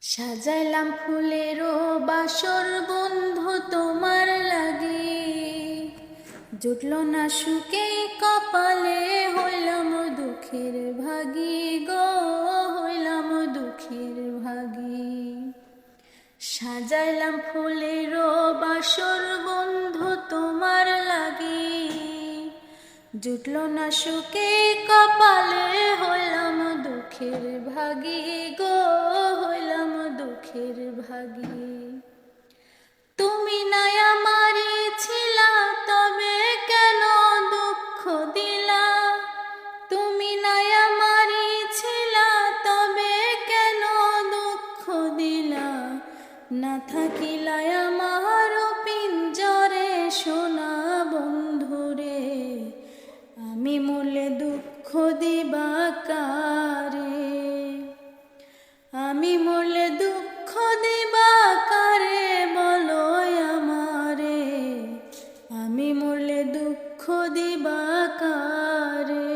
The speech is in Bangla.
সাজাইলাম ফুলেরও বাসর বন্ধু তোমার লাগি, জুটল না সুখে কপালে, হইলাম দুঃখের ভাগী গো, হইলাম দুঃখের ভাগী। সাজাইলাম ফুলেরও বাসর বন্ধু তোমার লাগি, জুটল না সুখে কপালে, হইলাম দুঃখের ভাগী গো, হইলাম দুঃখের ভাগী। তুমি নাই আমারই ছিলা, তবে কেন দুঃখ দিলা? তুমি নাই আমারই ছিলা, তবে কেন দুঃখ দিলা? না থাকিলাই আমার পিঞ্জরে সোনা বন্ধুরে, আমি মূলে দুঃখ দিবা কারে? আমি মূলে দুঃখ দিবা কারে বলো আমারে? আমি মূলে দুঃখ দিবা কারে?